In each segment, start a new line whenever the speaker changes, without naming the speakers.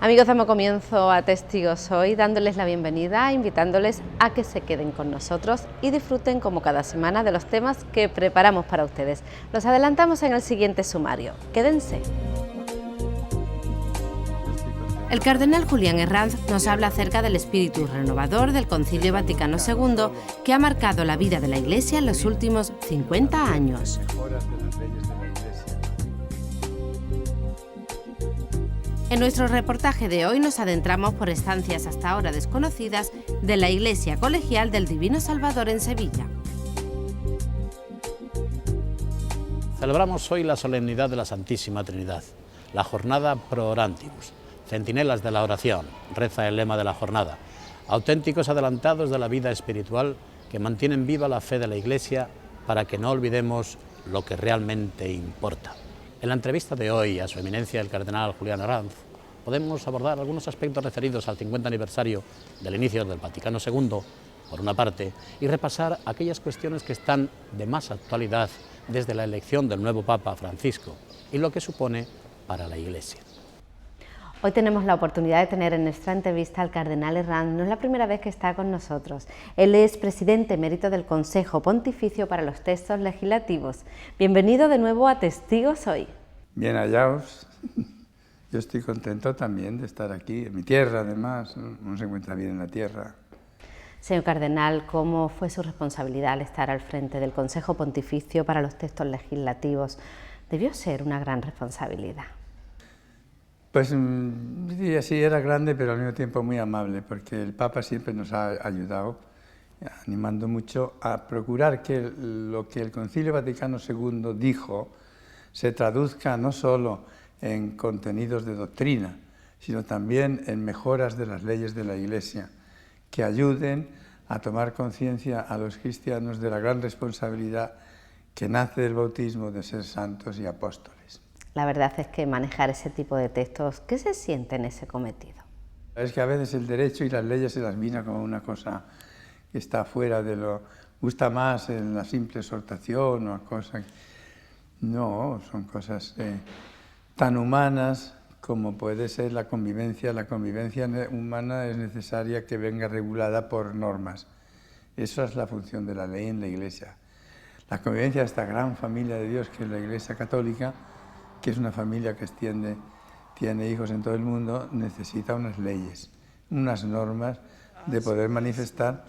Amigos, damos comienzo a Testigos Hoy, dándoles la bienvenida, invitándoles a que se queden con nosotros y disfruten como cada semana de los temas que preparamos para ustedes. Los adelantamos en el siguiente sumario. Quédense. El cardenal Julián Herranz nos habla acerca del espíritu renovador del Concilio Vaticano II que ha marcado la vida de la Iglesia en los últimos 50 años. En nuestro reportaje de hoy nos adentramos por estancias hasta ahora desconocidas de la Iglesia Colegial del Divino Salvador en Sevilla.
Celebramos hoy la solemnidad de la Santísima Trinidad, la jornada Pro Orantibus, centinelas de la oración, reza el lema de la jornada, auténticos adelantados de la vida espiritual que mantienen viva la fe de la Iglesia para que no olvidemos lo que realmente importa. En la entrevista de hoy a su eminencia el cardenal Julián Herranz podemos abordar algunos aspectos referidos al 50 aniversario del inicio del Vaticano II, por una parte, y repasar aquellas cuestiones que están de más actualidad desde la elección del nuevo Papa Francisco y lo que supone para la Iglesia.
Hoy tenemos la oportunidad de tener en nuestra entrevista al cardenal Herranz. No es la primera vez que está con nosotros. Él es presidente emérito del Consejo Pontificio para los Textos Legislativos. Bienvenido de nuevo a Testigos Hoy.
Bien hallaos. Yo estoy contento también de estar aquí, en mi tierra además. Uno se encuentra bien en la tierra.
Señor cardenal, ¿cómo fue su responsabilidad al estar al frente del Consejo Pontificio para los Textos Legislativos? Debió ser una gran responsabilidad.
Pues diría sí, era grande, pero al mismo tiempo muy amable, porque el Papa siempre nos ha ayudado, animando mucho a procurar que lo que el Concilio Vaticano II dijo se traduzca no solo en contenidos de doctrina, sino también en mejoras de las leyes de la Iglesia, que ayuden a tomar conciencia a los cristianos de la gran responsabilidad que nace del bautismo de ser santos y apóstoles.
La verdad es que manejar ese tipo de textos, ¿qué se siente en ese cometido?
Es que a veces el derecho y las leyes se las mira como una cosa que está fuera de lo... gusta más en la simple exhortación o cosas... No, son cosas tan humanas como puede ser la convivencia. La convivencia humana es necesaria que venga regulada por normas. Esa es la función de la ley en la Iglesia. La convivencia de esta gran familia de Dios que es la Iglesia Católica, que es una familia que tiene hijos en todo el mundo, necesita unas leyes, unas normas de poder manifestar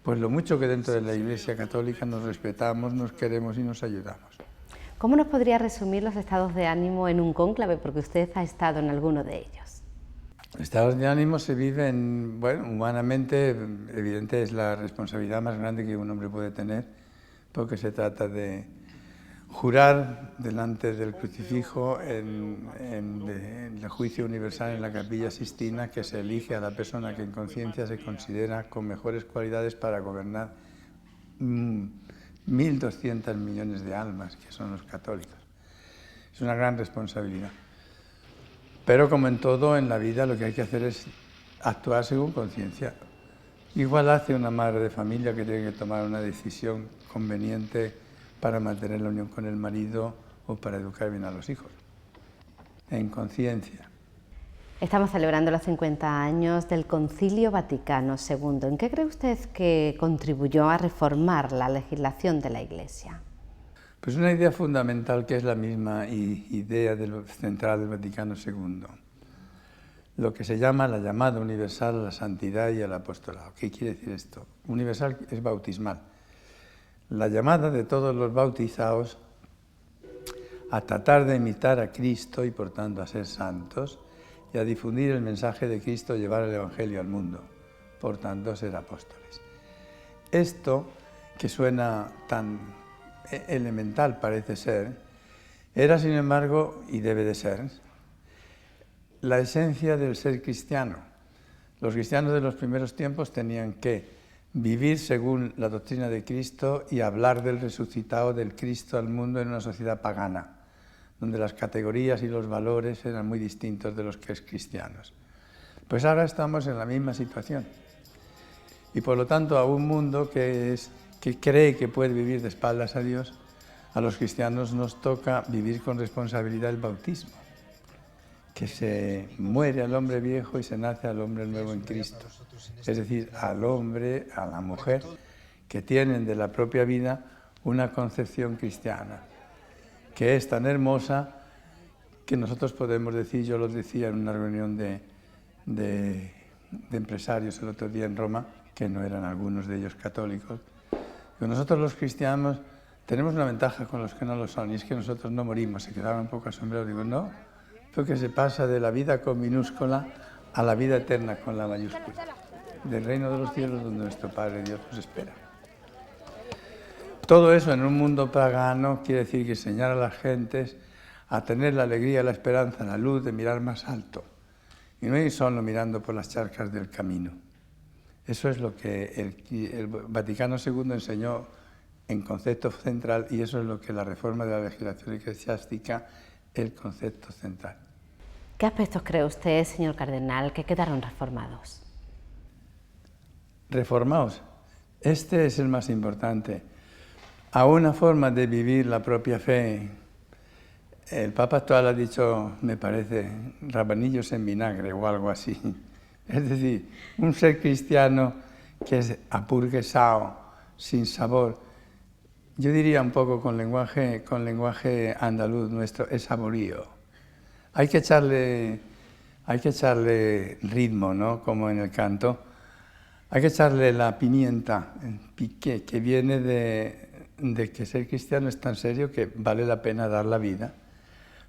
pues lo mucho que dentro de la Iglesia Católica nos respetamos, nos queremos y nos ayudamos.
¿Cómo nos podría resumir los estados de ánimo en un cónclave? Porque usted ha estado en alguno de ellos.
Los estados de ánimo se viven, bueno, humanamente, evidente es la responsabilidad más grande que un hombre puede tener, porque se trata de jurar delante del crucifijo en el juicio universal en la Capilla Sixtina que se elige a la persona que en conciencia se considera con mejores cualidades para gobernar 1.200 millones de almas, que son los católicos. Es una gran responsabilidad. Pero como en todo en la vida lo que hay que hacer es actuar según conciencia. Igual hace una madre de familia que tiene que tomar una decisión conveniente para mantener la unión con el marido o para educar bien a los hijos, en conciencia.
Estamos celebrando los 50 años del Concilio Vaticano II. ¿En qué cree usted que contribuyó a reformar la legislación de la Iglesia?
Pues una idea fundamental que es la misma idea central del Vaticano II. Lo que se llama la llamada universal a la santidad y al apostolado. ¿Qué quiere decir esto? Universal es bautismal. La llamada de todos los bautizados a tratar de imitar a Cristo y por tanto a ser santos y a difundir el mensaje de Cristo, llevar el Evangelio al mundo, por tanto ser apóstoles. Esto, que suena tan elemental parece ser, era sin embargo, y debe de ser, la esencia del ser cristiano. Los cristianos de los primeros tiempos tenían que vivir según la doctrina de Cristo y hablar del resucitado del Cristo al mundo en una sociedad pagana, donde las categorías y los valores eran muy distintos de los que es cristianos. Pues ahora estamos en la misma situación. Y por lo tanto a un mundo que cree que puede vivir de espaldas a Dios, a los cristianos nos toca vivir con responsabilidad el bautismo. que se muere al hombre viejo y se nace al hombre nuevo en Cristo. Es decir, al hombre, a la mujer, que tienen de la propia vida una concepción cristiana, que es tan hermosa que nosotros podemos decir, yo lo decía en una reunión de empresarios el otro día en Roma, que no eran algunos de ellos católicos, que nosotros los cristianos tenemos una ventaja con los que no lo son, y es que nosotros no morimos. Se quedaban un poco asombrados. Digo, no, porque se pasa de la vida con minúscula a la vida eterna con la mayúscula, del reino de los cielos donde nuestro Padre Dios nos espera. Todo eso en un mundo pagano quiere decir que enseñar a las gentes a tener la alegría, la esperanza, la luz de mirar más alto, y no ir solo mirando por las charcas del camino. Eso es lo que el Vaticano II enseñó en concepto central, y eso es lo que la reforma de la legislación eclesiástica, el concepto central.
¿Qué aspectos cree usted, señor cardenal, que quedaron reformados?
Reformados. Este es el más importante. A una forma de vivir la propia fe. El Papa actual ha dicho, me parece, rabanillos en vinagre o algo así. Es decir, un ser cristiano que es apurguesado, sin sabor. Yo diría un poco con lenguaje andaluz nuestro, es saborío. Hay que echarle ritmo, ¿no? Como en el canto. Hay que echarle la pimienta, el piqué, que viene de que ser cristiano es tan serio que vale la pena dar la vida,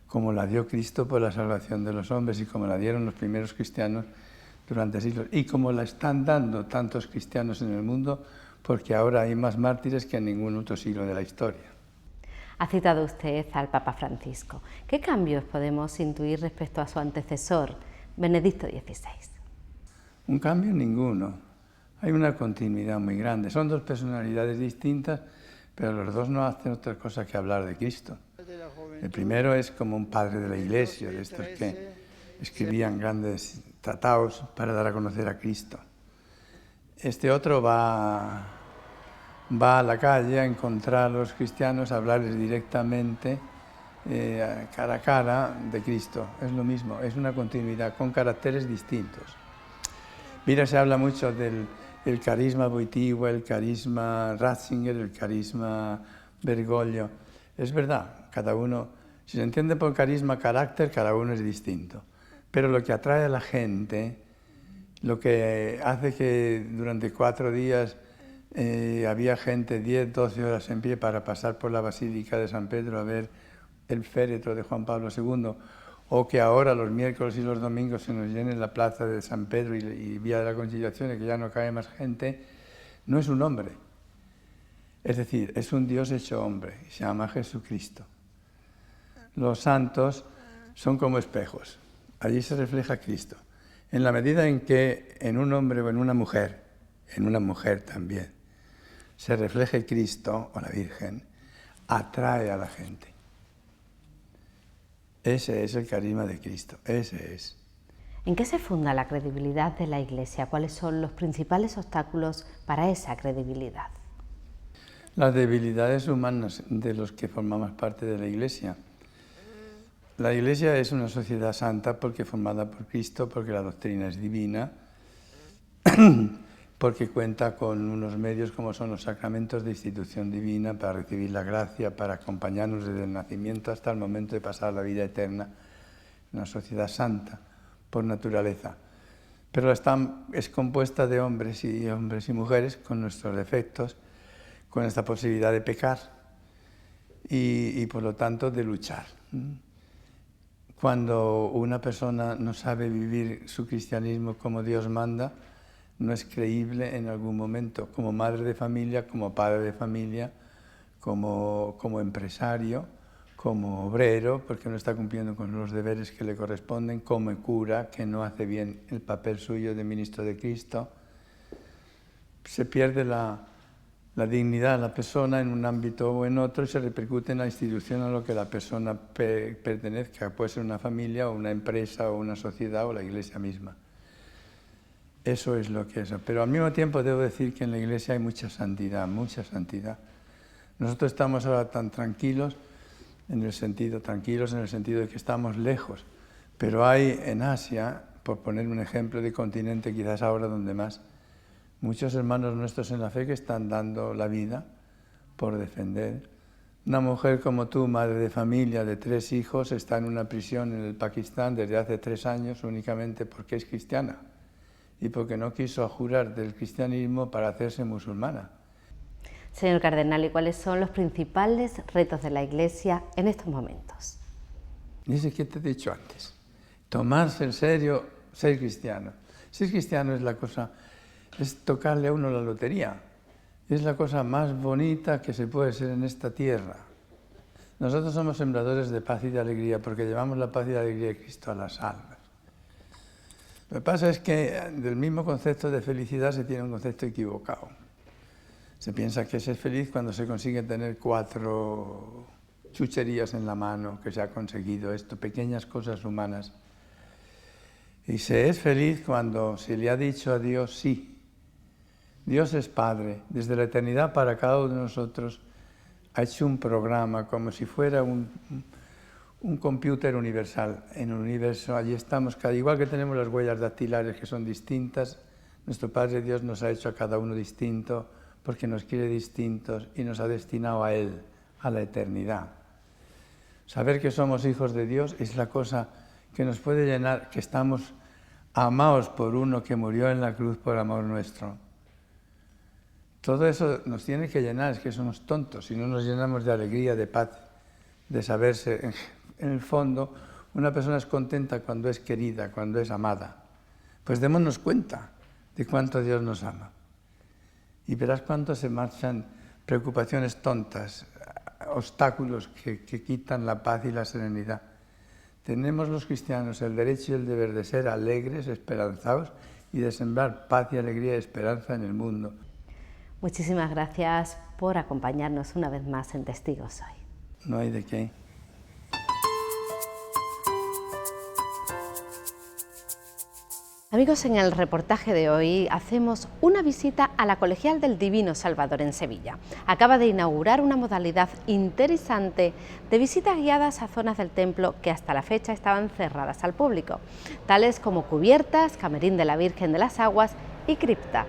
como la dio Cristo por la salvación de los hombres y como la dieron los primeros cristianos durante siglos, y como la están dando tantos cristianos en el mundo, porque ahora hay más mártires que en ningún otro siglo de la historia.
Ha citado usted al Papa Francisco. ¿Qué cambios podemos intuir respecto a su antecesor, Benedicto XVI?
Un cambio ninguno. Hay una continuidad muy grande. Son dos personalidades distintas, pero los dos no hacen otra cosa que hablar de Cristo. El primero es como un padre de la Iglesia, de estos que escribían grandes tratados para dar a conocer a Cristo. Este otro va a la calle a encontrar a los cristianos, a hablarles directamente, cara a cara, de Cristo. Es lo mismo, es una continuidad con caracteres distintos. Mira, se habla mucho del carisma Wojtyła, el carisma Ratzinger, el carisma Bergoglio. Es verdad, cada uno, si se entiende por carisma, carácter, cada uno es distinto. Pero lo que atrae a la gente, lo que hace que durante 4 días había gente 10, 12 horas en pie para pasar por la Basílica de San Pedro a ver el féretro de Juan Pablo II, o que ahora los miércoles y los domingos se nos llene la plaza de San Pedro y Vía de la Conciliación y que ya no cae más gente, no es un hombre. Es decir, es un Dios hecho hombre, y se llama Jesucristo. Los santos son como espejos, allí se refleja Cristo. En la medida en que en un hombre o en una mujer también, se refleje Cristo o la Virgen, atrae a la gente. Ese es el carisma de Cristo, ese es.
¿En qué se funda la credibilidad de la Iglesia? ¿Cuáles son los principales obstáculos para esa credibilidad?
Las debilidades humanas de los que formamos parte de la Iglesia. La Iglesia es una sociedad santa porque formada por Cristo, porque la doctrina es divina, porque cuenta con unos medios como son los sacramentos de institución divina para recibir la gracia, para acompañarnos desde el nacimiento hasta el momento de pasar la vida eterna. Una sociedad santa por naturaleza. Pero es compuesta de hombres y mujeres con nuestros defectos, con esta posibilidad de pecar y por lo tanto de luchar. Cuando una persona no sabe vivir su cristianismo como Dios manda, no es creíble en algún momento, como madre de familia, como padre de familia, como empresario, como obrero, porque no está cumpliendo con los deberes que le corresponden, como cura, que no hace bien el papel suyo de ministro de Cristo. Se pierde la dignidad de la persona en un ámbito o en otro y se repercute en la institución a lo que la persona pertenezca, puede ser una familia o una empresa o una sociedad o la Iglesia misma. Eso es lo que es. Pero al mismo tiempo debo decir que en la Iglesia hay mucha santidad, mucha santidad. Nosotros estamos ahora tan tranquilos en el sentido de que estamos lejos, Pero hay en Asia, por poner un ejemplo de continente quizás ahora donde más, muchos hermanos nuestros en la fe que están dando la vida por defender. Una mujer como tú, madre de familia, de 3 hijos, está en una prisión en el Pakistán desde hace 3 años únicamente porque es cristiana y porque no quiso jurar del cristianismo para hacerse musulmana.
Señor cardenal, ¿y cuáles son los principales retos de la Iglesia en estos momentos?
Dice que te he dicho antes, tomarse en serio ser cristiano. Ser cristiano es la cosa, es tocarle a uno la lotería. Es la cosa más bonita que se puede ser en esta tierra. Nosotros somos sembradores de paz y de alegría porque llevamos la paz y la alegría de Cristo a las almas. Lo que pasa es que del mismo concepto de felicidad se tiene un concepto equivocado. Se piensa que se es feliz cuando se consigue tener 4 chucherías en la mano, que se ha conseguido esto, pequeñas cosas humanas. Y se es feliz cuando se le ha dicho a Dios sí. Dios es Padre, desde la eternidad para cada uno de nosotros ha hecho un programa como si fuera un computer universal. En el universo allí estamos, igual que tenemos las huellas dactilares que son distintas, nuestro Padre Dios nos ha hecho a cada uno distinto porque nos quiere distintos y nos ha destinado a Él, a la eternidad. Saber que somos hijos de Dios es la cosa que nos puede llenar, que estamos amados por uno que murió en la cruz por amor nuestro. Todo eso nos tiene que llenar, es que somos tontos, si no nos llenamos de alegría, de paz, de saberse. En el fondo, una persona es contenta cuando es querida, cuando es amada. Pues démonos cuenta de cuánto Dios nos ama. Y verás cuánto se marchan preocupaciones tontas, obstáculos que quitan la paz y la serenidad. Tenemos los cristianos el derecho y el deber de ser alegres, esperanzados y de sembrar paz y alegría y esperanza en el mundo.
Muchísimas gracias por acompañarnos una vez más en Testigos Hoy.
No hay de qué.
Amigos, en el reportaje de hoy hacemos una visita a la Colegial del Divino Salvador en Sevilla. Acaba de inaugurar una modalidad interesante de visitas guiadas a zonas del templo que hasta la fecha estaban cerradas al público, tales como cubiertas, Camerín de la Virgen de las Aguas y cripta.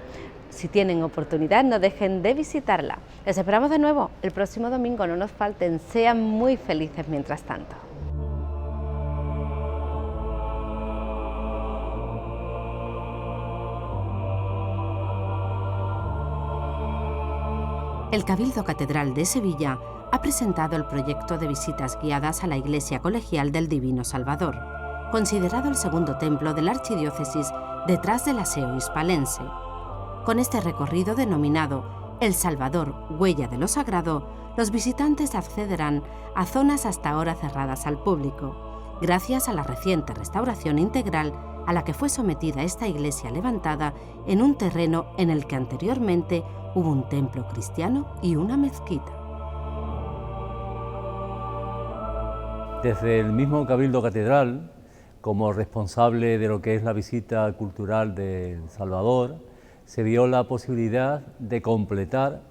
Si tienen oportunidad, no dejen de visitarla. Les esperamos de nuevo el próximo domingo, no nos falten, sean muy felices mientras tanto. El Cabildo Catedral de Sevilla ha presentado el proyecto de visitas guiadas a la Iglesia Colegial del Divino Salvador, considerado el segundo templo de la archidiócesis detrás del aseo hispalense. Con este recorrido denominado El Salvador, Huella de lo Sagrado, los visitantes accederán a zonas hasta ahora cerradas al público, gracias a la reciente restauración integral a la que fue sometida esta iglesia levantada en un terreno en el que anteriormente hubo un templo cristiano y una mezquita.
Desde el mismo Cabildo Catedral, como responsable de lo que es la visita cultural de El Salvador, se vio la posibilidad de completar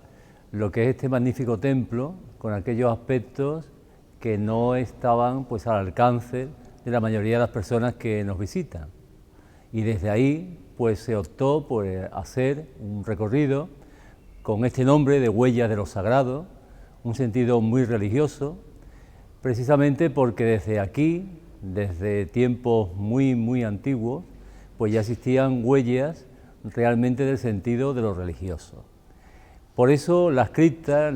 lo que es este magnífico templo con aquellos aspectos que no estaban pues al alcance de la mayoría de las personas que nos visitan. Y desde ahí pues se optó por hacer un recorrido con este nombre de Huellas de lo Sagrado, un sentido muy religioso, precisamente porque desde aquí, desde tiempos muy antiguos, pues ya existían huellas realmente del sentido de lo religioso. Por eso la cripta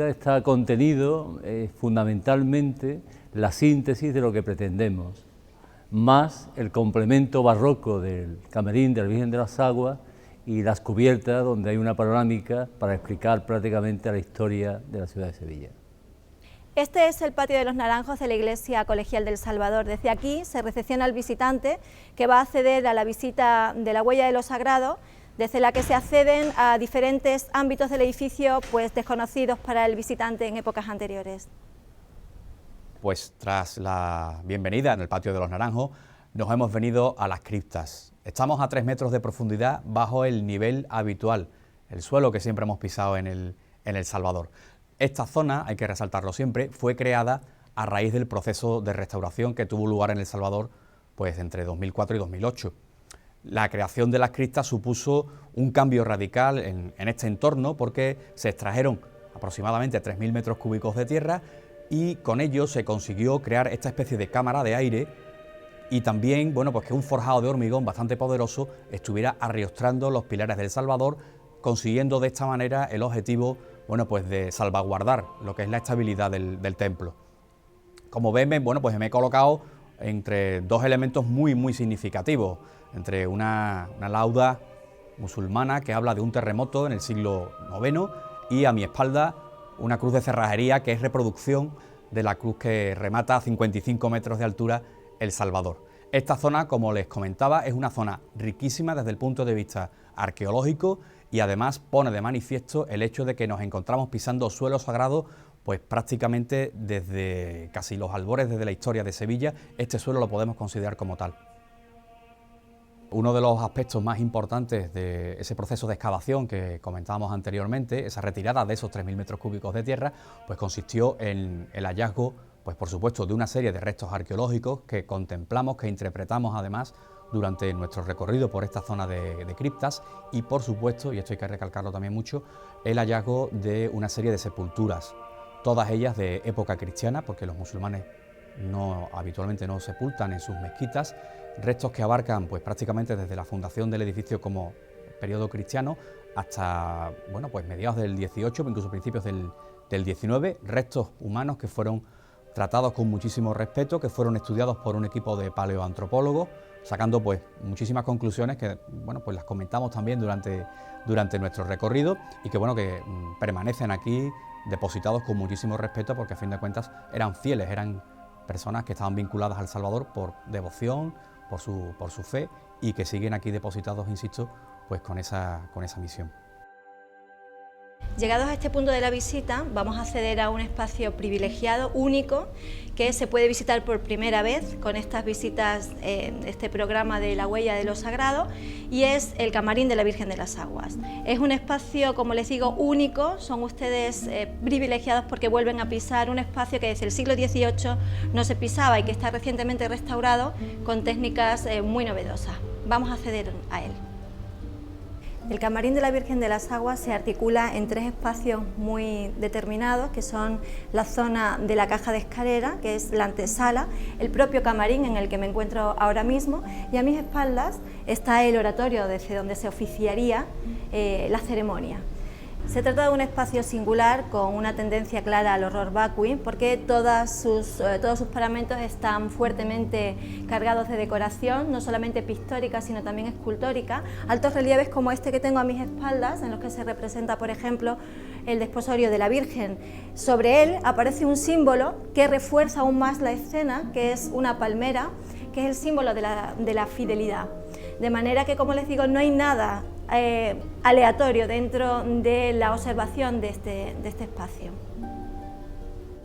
está contenido fundamentalmente la síntesis de lo que pretendemos, más el complemento barroco del Camerín de la Virgen de las Aguas y las cubiertas donde hay una panorámica para explicar prácticamente la historia de la ciudad de Sevilla.
Este es el patio de los Naranjos de la Iglesia Colegial del Salvador. Desde aquí se recepciona al visitante que va a acceder a la visita de la Huella de lo Sagrado, desde la que se acceden a diferentes ámbitos del edificio pues desconocidos para el visitante en épocas anteriores.
Pues tras la bienvenida en el patio de los Naranjos, nos hemos venido a las criptas. Estamos a 3 metros de profundidad bajo el nivel habitual, el suelo que siempre hemos pisado en El Salvador. Esta zona, hay que resaltarlo siempre, fue creada a raíz del proceso de restauración que tuvo lugar en El Salvador pues entre 2004 y 2008. La creación de las criptas supuso un cambio radical en este entorno porque se extrajeron aproximadamente 3.000 metros cúbicos de tierra y con ello se consiguió crear esta especie de cámara de aire y también, bueno, pues que un forjado de hormigón bastante poderoso estuviera arriostrando los pilares del Salvador, consiguiendo de esta manera el objetivo, bueno, pues de salvaguardar lo que es la estabilidad del templo. Como ven, bueno, pues me he colocado entre dos elementos muy significativos, entre una lauda musulmana que habla de un terremoto en el siglo IX y a mi espalda una cruz de cerrajería que es reproducción de la cruz que remata a 55 metros de altura El Salvador. Esta zona, como les comentaba, es una zona riquísima desde el punto de vista arqueológico y además pone de manifiesto el hecho de que nos encontramos pisando suelo sagrado pues prácticamente desde casi los albores desde la historia de Sevilla. Este suelo lo podemos considerar como tal. Uno de los aspectos más importantes de ese proceso de excavación que comentábamos anteriormente, esa retirada de esos 3.000 metros cúbicos de tierra, pues consistió en el hallazgo, pues por supuesto, de una serie de restos arqueológicos que contemplamos, que interpretamos además durante nuestro recorrido por esta zona de criptas y por supuesto, y esto hay que recalcarlo también mucho, el hallazgo de una serie de sepulturas, todas ellas de época cristiana, porque los musulmanes habitualmente no sepultan en sus mezquitas, restos que abarcan pues prácticamente desde la fundación del edificio como periodo cristiano hasta bueno, pues mediados del 18, incluso principios del 19, restos humanos que fueron tratados con muchísimo respeto, que fueron estudiados por un equipo de paleoantropólogos, sacando pues muchísimas conclusiones que bueno, pues las comentamos también durante nuestro recorrido y que bueno, que permanecen aquí depositados con muchísimo respeto porque a fin de cuentas eran fieles, eran personas que estaban vinculadas al Salvador por devoción, por su fe y que siguen aquí depositados, insisto, pues con esa misión.
Llegados a este punto de la visita, vamos a acceder a un espacio privilegiado, único, que se puede visitar por primera vez con estas visitas, este programa de la huella de lo sagrado, y es el Camarín de la Virgen de las Aguas. Es un espacio, como les digo, único, son ustedes privilegiados porque vuelven a pisar un espacio que desde el siglo XVIII no se pisaba y que está recientemente restaurado con técnicas muy novedosas. Vamos a acceder a él. El Camarín de la Virgen de las Aguas se articula en tres espacios muy determinados, que son la zona de la caja de escalera, que es la antesala, el propio camarín en el que me encuentro ahora mismo, y a mis espaldas está el oratorio desde donde se oficiaría la ceremonia. Se trata de un espacio singular con una tendencia clara al horror vacui porque todos sus paramentos están fuertemente cargados de decoración, no solamente pictórica sino también escultórica, altos relieves como este que tengo a mis espaldas en los que se representa por ejemplo el desposorio de la Virgen. Sobre él aparece un símbolo que refuerza aún más la escena, que es una palmera, que es el símbolo de la fidelidad. De manera que, como les digo, no hay nada aleatorio dentro de la observación de este espacio.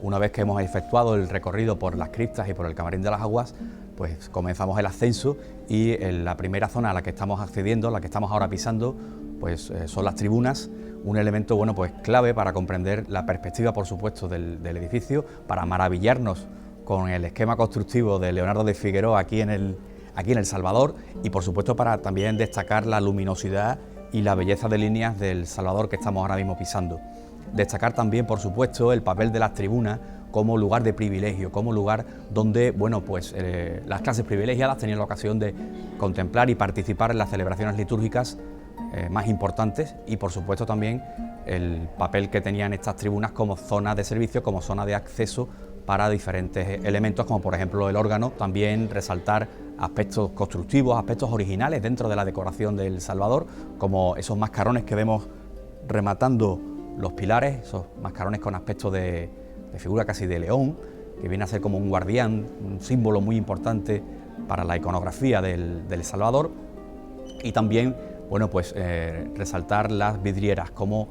Una vez que hemos efectuado el recorrido por las criptas y por el Camarín de las Aguas, pues comenzamos el ascenso y en la primera zona a la que estamos accediendo, la que estamos ahora pisando, pues son las tribunas, un elemento bueno, pues clave para comprender la perspectiva, por supuesto, del edificio, para maravillarnos con el esquema constructivo de Leonardo de Figueroa aquí en El Salvador y por supuesto para también destacar la luminosidad y la belleza de líneas del Salvador que estamos ahora mismo pisando. Destacar también por supuesto el papel de las tribunas como lugar de privilegio, como lugar donde bueno, pues, las clases privilegiadas tenían la ocasión de contemplar y participar en las celebraciones litúrgicas más importantes y por supuesto también el papel que tenían estas tribunas como zona de servicio, como zona de acceso para diferentes elementos como por ejemplo el órgano. También resaltar aspectos constructivos, aspectos originales dentro de la decoración del Salvador, como esos mascarones que vemos rematando los pilares, esos mascarones con aspecto de figura casi de león, que viene a ser como un guardián, un símbolo muy importante para la iconografía del Salvador. Y también, bueno, pues resaltar las vidrieras como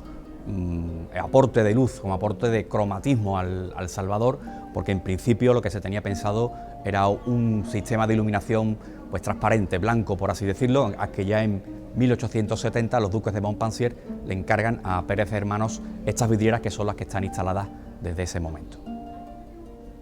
aporte de luz, como aporte de cromatismo al Salvador, porque en principio lo que se tenía pensado era un sistema de iluminación pues transparente, blanco por así decirlo, a que ya en 1870 los duques de Montpensier le encargan a Pérez Hermanos estas vidrieras que son las que están instaladas desde ese momento.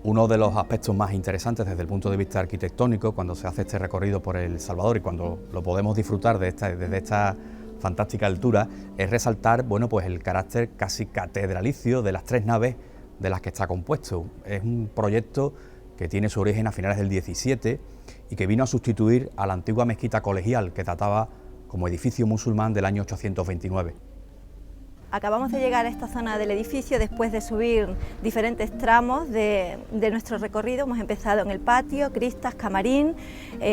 Uno de los aspectos más interesantes desde el punto de vista arquitectónico, cuando se hace este recorrido por El Salvador y cuando lo podemos disfrutar desde esta fantástica altura, es resaltar, bueno, pues el carácter casi catedralicio de las 3 naves de las que está compuesto. Es un proyecto que tiene su origen a finales del 17 y que vino a sustituir a la antigua mezquita colegial que databa como edificio musulmán del año 829.
Acabamos de llegar a esta zona del edificio después de subir diferentes tramos de nuestro recorrido. Hemos empezado en el patio, cristas, camarín,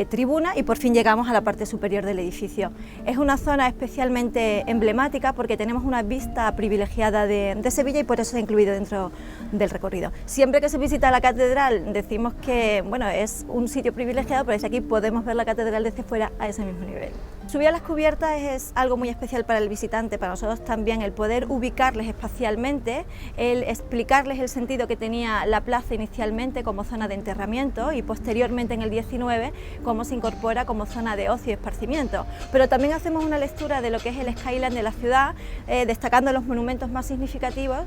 tribuna y por fin llegamos a la parte superior del edificio. Es una zona especialmente emblemática porque tenemos una vista privilegiada de Sevilla y por eso se ha incluido dentro del recorrido. Siempre que se visita la catedral decimos que bueno, es un sitio privilegiado, pero desde aquí podemos ver la catedral desde fuera a ese mismo nivel. Subir a las cubiertas es algo muy especial para el visitante, para nosotros también el poder ubicarles espacialmente, el explicarles el sentido que tenía la plaza inicialmente como zona de enterramiento y posteriormente en el 19 cómo se incorpora como zona de ocio y esparcimiento. Pero también hacemos una lectura de lo que es el skyline de la ciudad, destacando los monumentos más significativos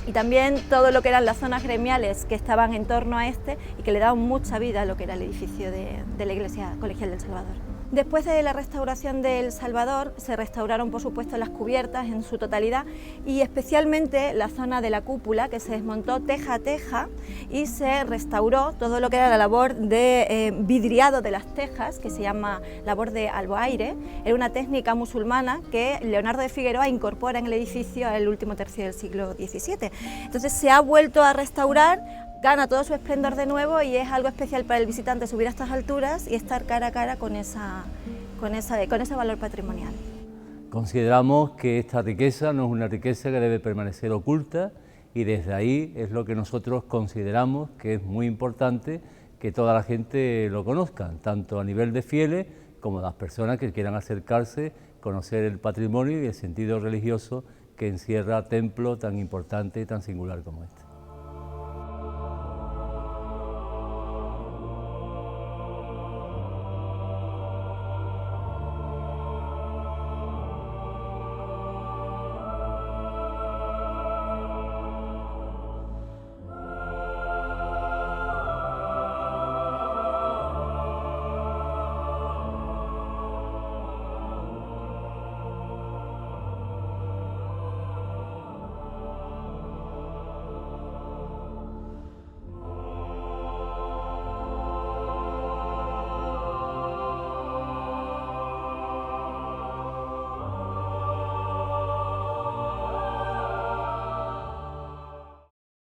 y también todo lo que eran las zonas gremiales que estaban en torno a este y que le daban mucha vida a lo que era el edificio de la Iglesia Colegial del Salvador. Después de la restauración del Salvador se restauraron por supuesto las cubiertas en su totalidad y especialmente la zona de la cúpula que se desmontó teja a teja y se restauró todo lo que era la labor de vidriado de las tejas, que se llama labor de alboaire. Era una técnica musulmana que Leonardo de Figueroa incorpora en el edificio el último tercio del siglo XVII. Entonces se ha vuelto a restaurar, gana todo su esplendor de nuevo y es algo especial para el visitante subir a estas alturas y estar cara a cara con ese valor patrimonial.
Consideramos que esta riqueza no es una riqueza que debe permanecer oculta y desde ahí es lo que nosotros consideramos que es muy importante que toda la gente lo conozca, tanto a nivel de fieles como las personas que quieran acercarse, conocer el patrimonio y el sentido religioso que encierra templo tan importante y tan singular como este.